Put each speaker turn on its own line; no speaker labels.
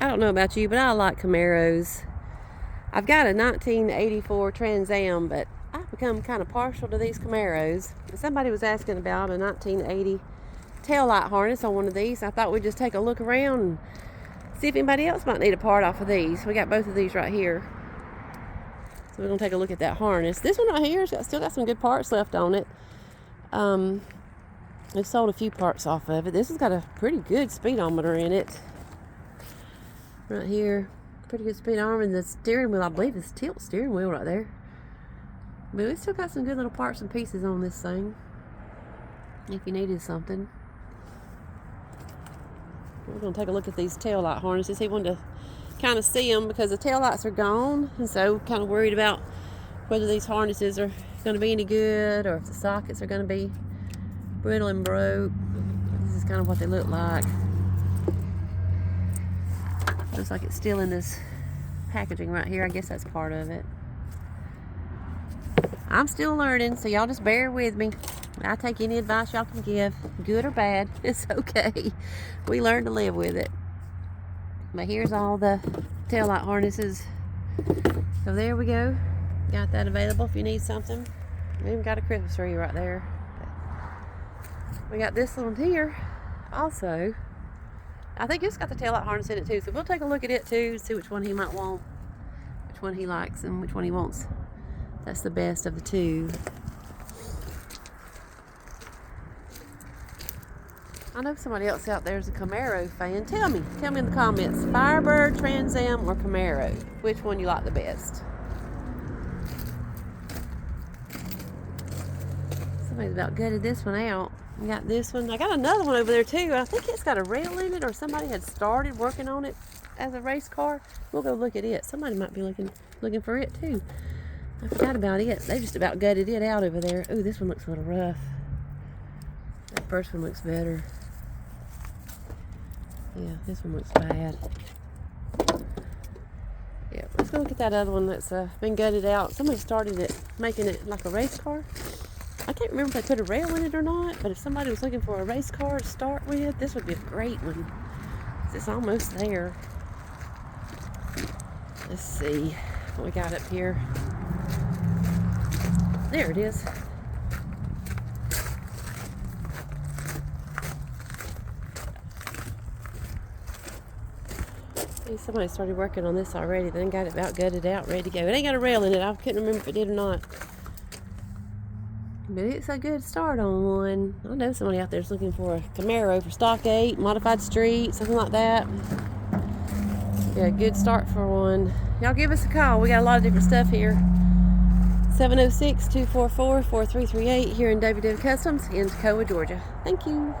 I don't know about you, but I like Camaros. I've got a 1984 Trans Am, but I've become kind of partial to these Camaros. Somebody was asking about a 1980 taillight harness on one of these. I thought we'd just take a look around and see if anybody else might need a part off of these. We got both of these right here. So we're going to take a look at that harness. This one right here has still got some good parts left on it. They've sold a few parts off of it. This has got a pretty good speedometer in it. Right here. Pretty good speedometer. And the steering wheel, I believe, is tilt steering wheel right there. But we still got some good little parts and pieces on this thing, if you needed something. We're going to take a look at these tail light harnesses. He wanted to kind of see them because the tail lights are gone, and so kind of worried about whether these harnesses are going to be any good or if the sockets are going to be brittle and broke. This is kind of what they look like. Looks like it's still in this packaging right here. I guess that's part of it. I'm still learning, so y'all just bear with me. I take any advice y'all can give, good or bad. It's okay. We learn to live with it. But here's all the taillight harnesses. So there we go. Got that available if you need something. We even got a Christmas tree right there. We got this one here also. I think it's got the taillight harness in it too. So we'll take a look at it too, see which one he might want, which one he likes and which one he wants. That's the best of the two. I know somebody else out there is a Camaro fan. Tell me in the comments, Firebird, Trans Am, or Camaro. Which one you like the best? Somebody's about gutted this one out. We got this one. I got another one over there too. I think it's got a rail in it, or somebody had started working on it as a race car. We'll go look at it. Somebody might be looking for it too. I forgot about it. They just about gutted it out over there. Ooh, this one looks a little rough. That first one looks better. Yeah, this one looks bad. Yeah, let's go look at that other one that's been gutted out. Somebody started it, making it like a race car. I can't remember if they put a rail in it or not, but if somebody was looking for a race car to start with, this would be a great one. It's almost there. Let's see what we got up here. There it is. Somebody started working on this already, then got it about gutted out, ready to go. It ain't got a rail in it. I couldn't remember if it did or not. But it's a good start on one. I know somebody out there is looking for a Camaro for stock 8, modified street, something like that. Yeah, good start for one. Y'all give us a call. We got a lot of different stuff here. 706-244-4338 here in WW Kustomz in Toccoa, Georgia. Thank you.